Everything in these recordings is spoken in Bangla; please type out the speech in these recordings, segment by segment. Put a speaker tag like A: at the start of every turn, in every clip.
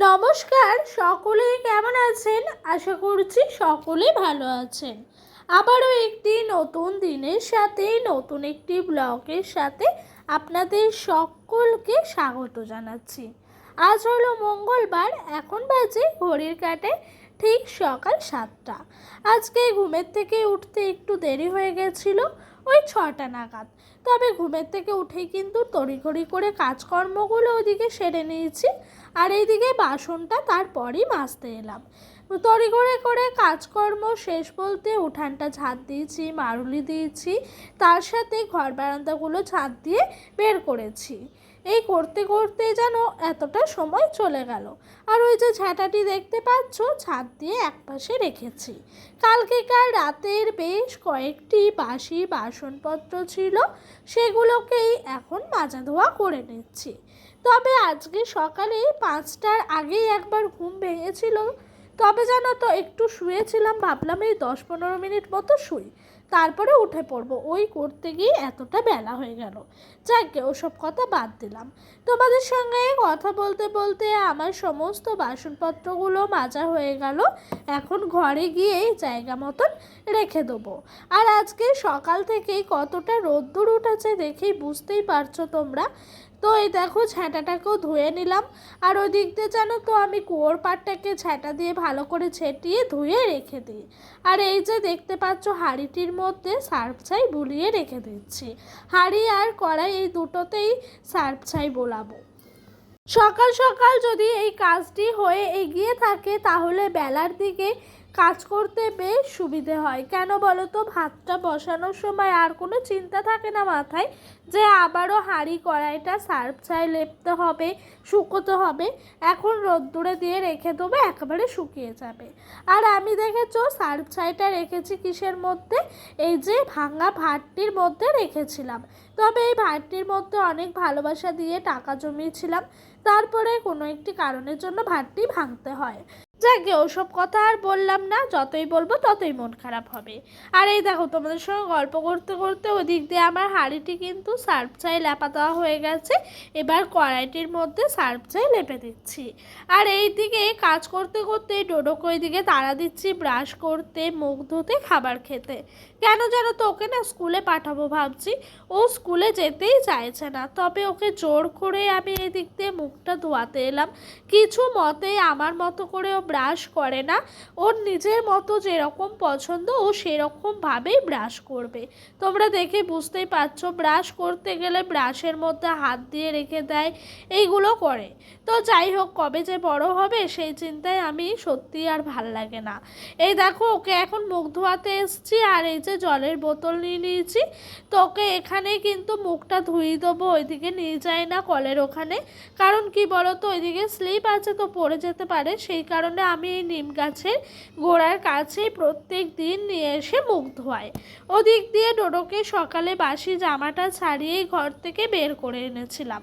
A: নমস্কার, সকলেই কেমন আছেন? আশা করছি সকলেই ভালো আছেন। আবারও একটি নতুন দিনের সাথে নতুন একটি ব্লগের সাথে আপনাদের সকলকে স্বাগত জানাচ্ছি। আজ হলো মঙ্গলবার, এখন বাজে ঘড়ির কাঁটায় ঠিক সকাল 7টা। আজকে ঘুমের থেকে উঠতে একটু দেরি হয়ে গেছিল, ওই 6টা নাগাদ। তবে ঘুমের থেকে উঠেই কিন্তু তড়িঘড়ি করে কাজকর্মগুলো ওইদিকে সেরে নিয়েছি, আর এইদিকে বাসনটা তারপরই মাজতে এলাম। তড়িঘড়ি করে কাজকর্ম শেষ বলতে উঠানটা ঝাঁট দিয়েছি, মারুলি দিয়েছি, তার সাথে ঘর বারান্দাগুলো ঝাঁট দিয়ে বের করেছি। এই করতে করতে যেন এতটা সময় চলে গেল। আর ওই যে ঝাঁটাটি দেখতে পাচ্ছ, ছাদ দিয়ে একপাশে রেখেছি। কালকেকার রাতের বেশ কয়েকটি বাসি বাসনপত্র ছিল, সেগুলোকেই এখন মাজা ধোয়া করে নিচ্ছি। তবে আজকে সকালে 5টার আগেই একবার ঘুম ভেঙেছিল। তবে জানো তো, একটু শুয়েছিলাম, ভাবলাম এই 10-15 মিনিট মতো শুই, তারপরে উঠে পড়বো। ওই করতে গিয়ে এতটা বেলা হয়ে গেল। যাকে ওসব কথা বাদ দিলাম। তোমাদের সঙ্গে কথা বলতে বলতে আমার সমস্ত বাসনপত্রগুলো মাজা হয়ে গেল। এখন ঘরে গিয়ে জায়গা মতন রেখে দেবো। আর আজকে সকাল থেকেই কতটা রোদ্দুর উঠেছে দেখেই বুঝতেই পারছো তোমরা। তো এই দেখো, ঝাঁটাটাকেও ধুয়ে নিলাম। আর ওই দিক দিয়ে জানো তো, আমি কুয়োর পাড়টাকে ঝাঁটা দিয়ে ভালো করে ছেটিয়ে ধুয়ে রেখে দিই। আর এই যে দেখতে পাচ্ছ, হাঁড়িটির মধ্যে সার্ফ ছাই বুলিয়ে রেখে দিচ্ছি। হাঁড়ি আর কড়াই এই দুটোতেই সার্ফ ছাই বোলাবো। সকাল সকাল যদি এই কাজটি হয়ে এগিয়ে থাকে তাহলে বেলার দিকে কাজ করতে বেশ সুবিধে হয়। কেন বলো তো, ভাতটা বসানোর সময় আর কোনো চিন্তা থাকে না মাথায় যে আবারও হাঁড়ি কড়াইটা সার্ফ ছাই লেপতে হবে, শুকোতে হবে। এখন রোদ্দুরে দিয়ে রেখে দেবো, একেবারে শুকিয়ে যাবে। আর আমি দেখেছো সার্ফ ছাইটা রেখেছি কিসের মধ্যে? এই যে ভাঙা ভাতটির মধ্যে রেখেছিলাম। তবে এই ভাতটির মধ্যে অনেক ভালোবাসা দিয়ে টাকা জমিয়েছিলাম, তারপরে কোনো একটি কারণের জন্য ভাতটি ভাঙতে হয়। যাকে ওসব কথা আর বললাম না, যতই বলবো ততই মন খারাপ হবে। আর এই দেখো, তোমাদের সঙ্গে গল্প করতে করতে ওদিক দিয়ে আমার হাঁড়িটি কিন্তু সার্ফ ছাই লেপা দেওয়া হয়ে গেছে। এবার কড়াইটির মধ্যে সার্ফ ছাই লেপে দিচ্ছি। আর এই দিকে কাজ করতে করতে ডোডোকে ওইদিকে তাড়া দিচ্ছি ব্রাশ করতে, মুখ ধুতে, খাবার খেতে। কেন জানো তো, ওকে না স্কুলে পাঠাবো ভাবছি। ও স্কুলে যেতেই চাইছে না, তবে ওকে জোর করে আমি এই দিক দিয়ে মুখটা ধোয়াতে এলাম। কিছু মতেই আমার মতো করে ও ব্রাশ করে না। ওর নিজের মতো যেরকম পছন্দ ও সেরকমভাবেই ব্রাশ করবে। তোমরা দেখে বুঝতেই পারছো, ব্রাশ করতে গেলে ব্রাশের মধ্যে হাত দিয়ে রেখে দেয়, এইগুলো করে। তো যাই হোক, কবে যে বড় হবে সেই চিন্তায় আমি সত্যি আর ভাল লাগে না। এই দেখো, ওকে এখন মুখ ধোয়াতে এসছি, আর এই যে জলের বোতল নিয়ে নিয়েছি। তো ওকে এখানেই কিন্তু মুখটা ধুয়ে দেবো, ওইদিকে নিয়ে যায় না কলের ওখানে। কারণ কি বলো তো, ওইদিকে স্লিপ আছে, তো পড়ে যেতে পারে। সেই কারণে আমি এই নিম গাছের গোড়ার কাছেই প্রত্যেক দিন নিয়ে এসে মুখ ধোয়াই। ওদিক দিয়ে ডোডোকে সকালে বাসি জামাটা ছাড়িয়েই ঘর থেকে বের করে এনেছিলাম।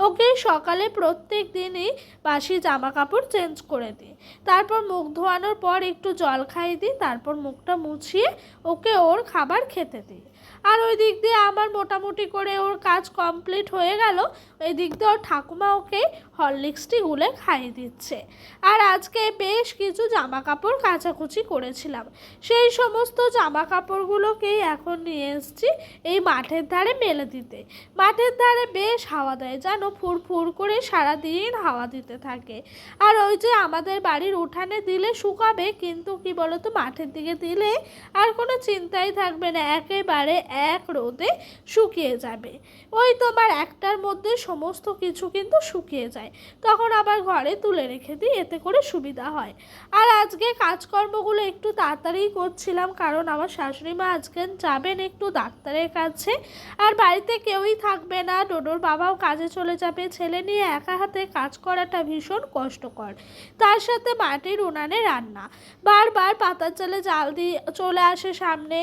A: ওকে সকালে প্রত্যেক দিনই বাসি জামা কাপড় চেঞ্জ করে দিই। তারপর মুখ ধোয়ানোর পর একটু জল খাইয়ে দিই, তারপর মুখটা মুছিয়ে ওকে ওর খাবার খেতে দিই। আর ওই দিক দিয়ে আমার মোটামুটি করে ওর কাজ কমপ্লিট হয়ে গেল। ওই দিক দিয়ে ওর ঠাকুমা ওকে হরলিক্সটি গুলে খাইয়ে দিচ্ছে। আর আজকে বেশ কিছু জামা কাপড় কাচাকুচি করেছিলাম, সেই সমস্ত জামা কাপড়গুলোকেই এখন নিয়ে এসেছি এই মাঠের ধারে মেলে দিতে। মাঠের ধারে বেশ হাওয়া দেয় জানো, ফুরফুর করে সারাদিন হাওয়া দিতে থাকে। আর ওই যে আমাদের বাড়ির উঠানে দিলে শুকাবে, কিন্তু কি বলতো, মাঠের দিকে দিলে আর কোনো চিন্তাই থাকবে না, একেবারে এক রোদে শুকিয়ে যাবে। ওই তোমার একটার মধ্যে সমস্ত কিছু কিন্তু শুকিয়ে যায়, তখন আবার ঘরে তুলে রেখে দিই, এতে করে সুবিধা হয়। আর আজকে কাজকর্মগুলো একটু তাড়াতাড়ি করছিলাম, কারণ আমার শাশুড়ি মা আজকে যাবেন একটু ডাক্তারের কাছে। আর বাড়িতে কেউই থাকবে না, ডোডোর বাবাও কাজে চলে যাবে। ছেলে নিয়ে একা হাতে কাজ করাটা ভীষণ কষ্টকর, তার সাথে মাটির উনানে রান্না, বারবার পাতার চালে জাল দিয়ে চলে আসে সামনে,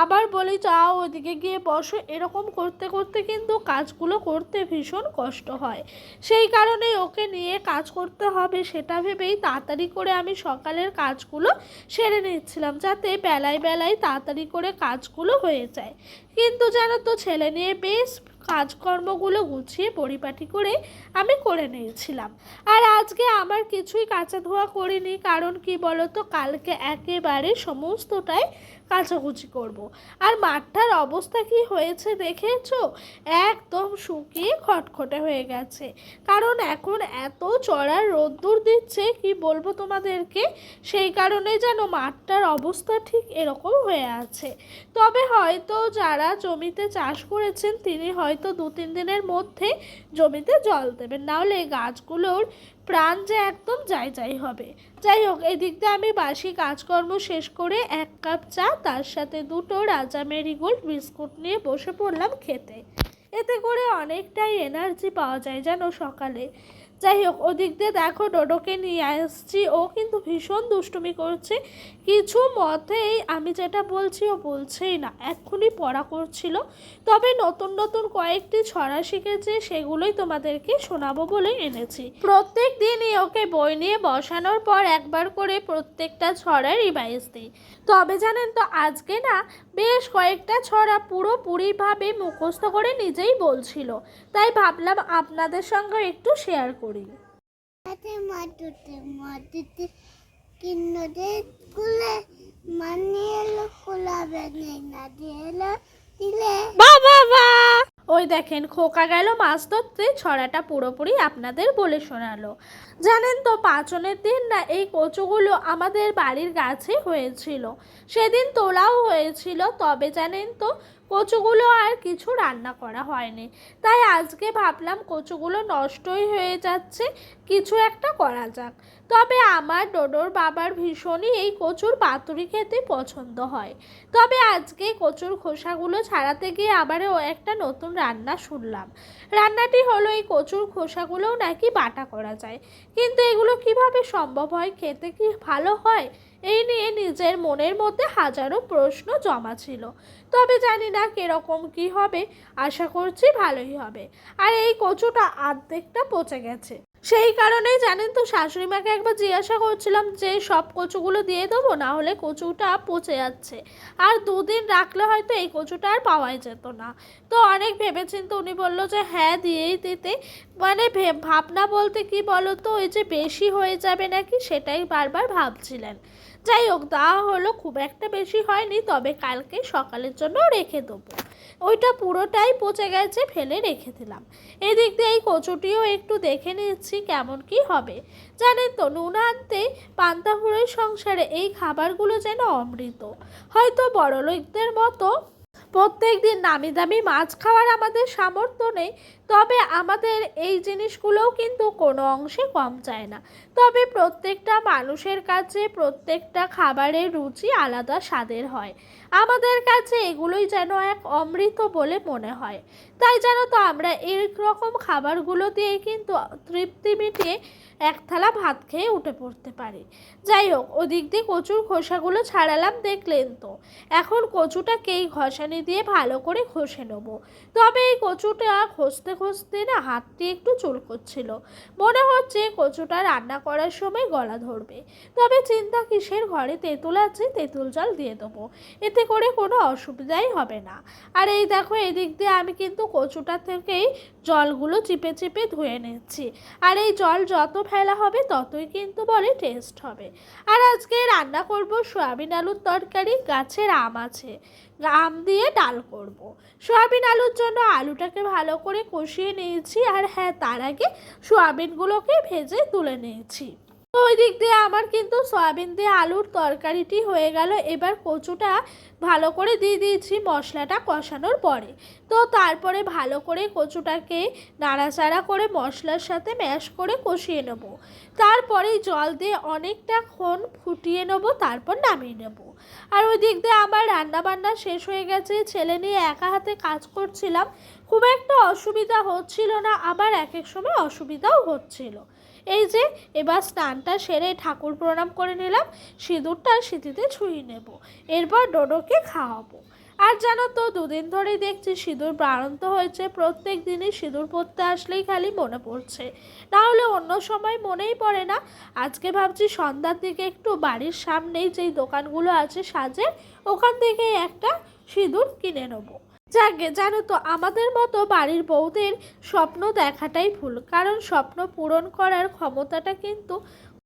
A: আবার বলি যাও ওইদিকে গিয়ে বসো। এরকম করতে করতে কিন্তু কাজগুলো করতে ভীষণ কষ্ট হয়। সেই কারণেই ওকে নিয়ে কাজ করতে হবে সেটা ভেবেই তাড়াতাড়ি করে আমি সকালের কাজগুলো সেরে নিচ্ছিলাম, যাতে বেলায় বেলায় তাড়াতাড়ি করে কাজগুলো হয়ে যায়। কিন্তু জানো তো, ছেলে নিয়ে বেশ কাজকর্মগুলো গুছিয়ে পরিপাটি করে আমি করে নিয়েছিলাম। আর আজকে আমার কিছুই কাচা ধোয়া করিনি, কারণ কি বলতো, কালকে একেবারে সমস্তটাই কাচাকুচি করব। আর মাঠটার অবস্থা কি হয়েছে দেখেছো? একদম শুকিয়ে খটখটে হয়ে গেছে, কারণ এখন এত চড়া রোদ্দুর দিচ্ছে কি বলবো তোমাদেরকে। সেই কারণে যেন মাঠটার অবস্থা ঠিক এরকম হয়ে আছে। তবে হয়তো যারা জমিতে চাষ করেছেন তিনি হয়তো 2-3 দিনের মধ্যে জমিতে জল দেবেন, নাহলে গাছগুলোর প্রাণ যে একদম যাই হবে। যাই হোক, এদিক দিয়ে আমি বাসি কাজকর্ম শেষ করে 1 কাপ চা, তার সাথে 2টো রাজা মেরিগোল্ড বিস্কুট নিয়ে বসে পড়লাম খেতে। এতে করে অনেকটাই এনার্জি পাওয়া যায় জানো সকালে। যাই হোক, ওদিক দিয়ে দেখো ডোডোকে নিয়ে আসছি, ও কিন্তু ভীষণ দুষ্টুমি করছে। কিছু মতেই আমি যেটা বলছি ও বলছেই না, এক্ষুনি পড়া করছিল। তবে নতুন নতুন কয়েকটি ছড়া শিখেছে, সেগুলোই তোমাদেরকে শোনাবো বলে এনেছি। প্রত্যেক দিনই ওকে বই নিয়ে বসানোর পর একবার করে প্রত্যেকটা ছড়ার রিভাইজ দিই। তবে জানেন তো, আজকে না বেশ কয়েকটা ছড়া পুরোপুরিভাবে মুখস্থ করে নিজেই বলছিল, তাই ভাবলাম আপনাদের সঙ্গে একটু শেয়ার করি। ওই দেখেন, খোকা গেল মাছ ধরতে ছড়াটা পুরোপুরি আপনাদের বলে শোনালো। জানেন তো, পাঁচনের দিন না এই কচুগুলো আমাদের বাড়ির গাছে হয়েছিল, সেদিন তোলাও হয়েছিল। তবে জানেন তো, কচুগুলো আর কিছু রান্না করা হয়নি, তাই আজকে ভাবলাম কচুগুলো নষ্টই হয়ে যাচ্ছে, কিছু একটা করা যাক। তবে আমার ডোডোর বাবার ভীষণই এই কচুর পাতুরি খেতে পছন্দ হয়। তবে আজকে কচুর খোসাগুলো ছাড়াতে গিয়ে আবারও একটা নতুন রান্না শুনলাম। রান্নাটি হলো, এই কচুর খোসাগুলোও নাকি বাটা করা যায়, কিন্তু এগুলো কিভাবে সম্ভব হয়, খেতে কি ভালো হয়, এই নিয়ে নিজের মনের মধ্যে হাজারো প্রশ্ন জমা ছিল। তবে জানি না কিরকম কি হবে, আশা করছি ভালোই হবে। আর এই কচুটা অর্ধেকটা পচে গেছে, সেই কারণেই জানেন তো শাশুড়ি মাকে একবার জিজ্ঞাসা করছিলাম যে সব কচুগুলো দিয়ে দেবো, না হলে কচুটা পচে যাচ্ছে, আর 2 দিন রাখলে হয়তো এই কচুটা আর পাওয়াই যেত না। তো অনেক ভেবেচিন্তে উনি বললো যে হ্যাঁ দিয়েই দিতে। মানে ভাবনা বলতে কি বলো তো, ওই যে বেশি হয়ে যাবে নাকি সেটাই বারবার ভাবছিলেন। যাই হোক, দেওয়া হলো, খুব একটা বেশি হয়নি, তবে কালকে সকালের জন্য রেখে দেবো। ওইটা পুরোটাই পচে গেছে, ফেলে রেখে দিলাম। এদিক দিয়ে এই কচুটিও একটু দেখে নিচ্ছি কেমন কি হবে। জানেন তো, নুন আনতে পান্তাপুরের সংসারে এই খাবারগুলো যেন অমৃত। হয়তো বড়লোকদের মতো প্রত্যেক দিন নামি দামি মাছ খাওয়ার আমাদের সামর্থ্য নেই, তবে আমাদের এই জিনিসগুলোও কিন্তু কোনো অংশে কম যায় না। তবে প্রত্যেকটা মানুষের কাছে প্রত্যেকটা খাবারের রুচি আলাদা স্বাদের হয়, আমাদের কাছে এগুলোই যেন এক অমৃত বলে মনে হয়। তাই জানো তো, আমরা এই রকম খাবারগুলো দিয়ে কিন্তু তৃপ্তি মিটিয়ে এক থালা ভাত খেয়ে উঠে পড়তে পারি। যাই হোক, ওদিক দিয়ে কচুর খোসাগুলো ছাড়ালাম দেখলেন তো। এখন কচুটাকেই ঘষানি দিয়ে ভালো করে ঘষে নেবো। তবে এই কচুটা ঘষতে ঘষতে না হাতটি একটু চুলকোচ্ছিল, মনে হচ্ছে কচুটা রান্না করার সময় গলা ধরবে। তবে চিন্তা কিসের, ঘরে তেঁতুল আছে, তেঁতুল জল দিয়ে দেবো, এতে করে কোনো অসুবিধাই হবে না। আর এই দেখো, এদিক দিয়ে আমি কিন্তু কচুটা থেকেই জলগুলো চিপে চিপে ধুয়ে নিচ্ছি। আর এই জল যত ফেলা হবে ততই কিন্তু বলে টেস্ট হবে। আর আজকে রান্না করব সয়াবিন আলুর তরকারি, গাছের আম আছে, আম দিয়ে ডাল করব। সয়াবিন আলুর জন্য আলুটাকে ভালো করে কষিয়ে নিয়েছি, আর হ্যাঁ, তার আগে সয়াবিনগুলোকে ভেজে তুলে নিয়েছি। তো ওই দিক দিয়ে আমার কিন্তু সয়াবিন দিয়ে আলুর তরকারিটি হয়ে গেল। এবার কচুটা ভালো করে দিয়ে দিয়েছি মশলাটা কষানোর পরে। তো তারপরে ভালো করে কচুটাকে নাড়াচাড়া করে মশলার সাথে ম্যাশ করে কষিয়ে নেব। তারপরে জল দিয়ে অনেকটাক্ষণ ফুটিয়ে নেব, তারপর নামিয়ে নেব। আর ওই দিক দিয়ে আমার রান্নাবান্না শেষ হয়ে গেছে, ছেলে নিয়ে একা হাতে কাজ করছিলাম, খুব একটা অসুবিধা হচ্ছিল না, আবার এক এক সময় অসুবিধাও হচ্ছিল। এই যে এবার স্নানটা সেরে ঠাকুর প্রণাম করে নিলাম, সিঁদুরটা সিঁথিতে ছুঁয়ে নেব, এরপর ডোডোকে খাওয়াবো। আর জানো তো, 2 দিন ধরেই দেখছি সিঁদুর বাড়ন্ত হয়েছে, প্রত্যেক দিনই সিঁদুর পরতে আসলেই খালি মনে পড়ছে, না হলে অন্য সময় মনেই পড়ে না। আজকে ভাবছি সন্ধ্যার দিকে একটু বাড়ির সামনেই যেই দোকানগুলো আছে সাজের, ওখান থেকে একটা সিঁদুর কিনে নেবো। যাকে জানো তো, আমাদের মতো বাড়ির বউদের স্বপ্ন দেখাটাই ভুল, কারণ স্বপ্ন পূরণ করার ক্ষমতাটা কিন্তু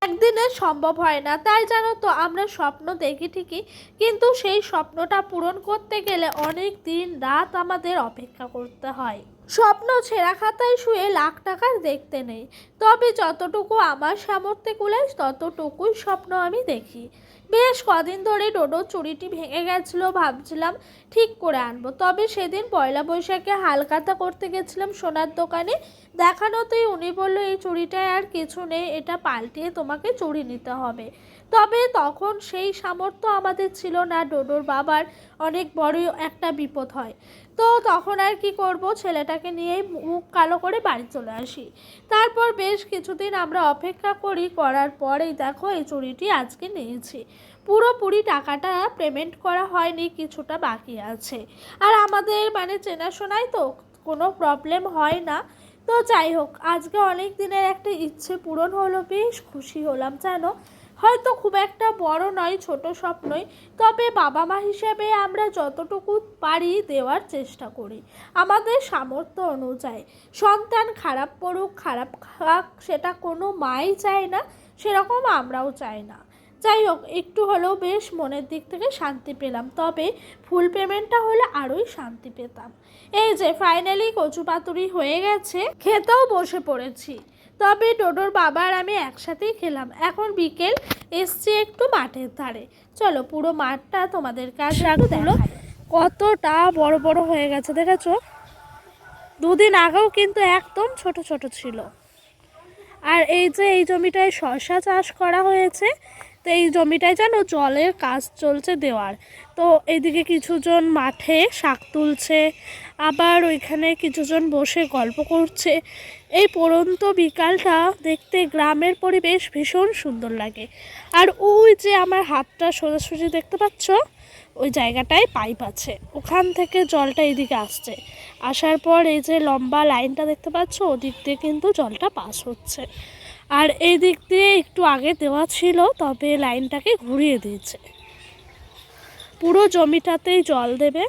A: একদিনে সম্ভব হয় না। তাই জানো তো, আমরা স্বপ্ন দেখি ঠিকই, কিন্তু সেই স্বপ্নটা পূরণ করতে গেলে অনেক দিন রাত আমাদের অপেক্ষা করতে হয়। স্বপ্ন ছেঁড়া খাতায় শুয়ে লাখ টাকার দেখতে নেই, তবে যতটুকু আমার সামর্থ্যে কুলায় ততটুকুই স্বপ্ন আমি দেখি। বেশ কদিন ধরে ডোডোর চুড়িটি ভেঙে গেছিলো, ভাবছিলাম ঠিক করে আনবো। তবে সেদিন পয়লা বৈশাখে হালখাতা করতে গেছিলাম সোনার দোকানে, দেখানোতেই উনি বললো এই চুড়িটায় আর কিছু নেই, এটা পাল্টিয়ে তোমাকে চুড়ি নিতে হবে। তবে তখন সেই সামর্থ্য আমাদের ছিল না, ডোডোর বাবার অনেক বড় একটা বিপদ হয়। তো তখন আর কি করব, ছেলেটাকে নিয়েই মুখ কালো করে বাড়ি চলে আসি। তারপর বেশ কিছুদিন আমরা অপেক্ষা করার পরেই দেখো এই চুড়িটি আজকে নিয়েছি। পুরোপুরি টাকাটা পেমেন্ট করা হয়নি, কিছুটা বাকি আছে। আর আমাদের মানে চেনাশোনায় তো কোনো প্রবলেম হয় না। তো যাই হোক, আজকে অনেক দিনের একটা ইচ্ছে পূরণ হলো, বেশ খুশি হলাম জানো। হয়তো খুব একটা বড় নয়, ছোট স্বপ্নই, তবে বাবা মা হিসেবে আমরা যতটুকু পারি দেওয়ার চেষ্টা করি আমাদের সামর্থ্য অনুযায়ী। সন্তান খারাপ পড়ুক খারাপ খাক সেটা কোনো মাই চায় না, সেরকম আমরাও চাই না। যাই হোক, একটু হলেও বেশ মনের দিক থেকে শান্তি পেলাম, তবে ফুল পেমেন্টটা হলে আরোই শান্তি পেতাম। এই যে ফাইনালি কচু পাতুরি হয়ে গেছে, খেতেও বসে পড়েছি। তবে ডোডোর বাবা আর আমি একসাথেই খেলাম। এখন বিকেল, এসছি একটু মাঠের ধারে। চলো পুরো মাঠটা তোমাদের কাছে একটু দেখাই। কতটা বড় বড় হয়ে গেছে দেখেছো, দুদিন আগেও কিন্তু একদম ছোট ছোট ছিল। আর এই যে এই জমিটায় শসা চাষ করা হয়েছে, তো এই জমিটায় যেন জলের কাজ চলছে দেওয়ার। তো এইদিকে কিছুজন মাঠে শাক তুলছে, আবার ওইখানে কিছুজন বসে গল্প করছে। এই পড়ন্ত বিকালটা দেখতে গ্রামের পরিবেশ ভীষণ সুন্দর লাগে। আর ওই যে আমার হাতটা সোজাসুজি দেখতে পাচ্ছ, ওই জায়গাটায় পাইপ আছে, ওখান থেকে জলটা এদিকে আসছে। আসার পর এই যে লম্বা লাইনটা দেখতে পাচ্ছ, ওদিক দিয়ে কিন্তু জলটা পাস হচ্ছে। আর এই দিক দিয়ে একটু আগে দেওয়া ছিল, তবে লাইনটাকে ঘুরিয়ে দিয়েছে। পুরো জমিটাতেই জল দেবে,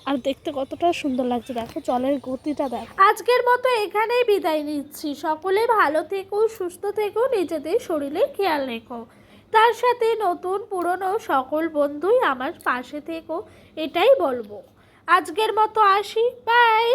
A: আর দেখতে কতটা সুন্দর লাগছে দেখো, জলের গতিটা দেখো। আজকের মতো এখানেই বিদায় নিচ্ছি। সকলে ভালো থেকো, সুস্থ থেকো, নিজেদের শরীরের খেয়াল রেখো। তার সাথে নতুন পুরনো সকল বন্ধুই আমার পাশে থেকো, এটাই বলবো। আজকের মতো আসি, বাই।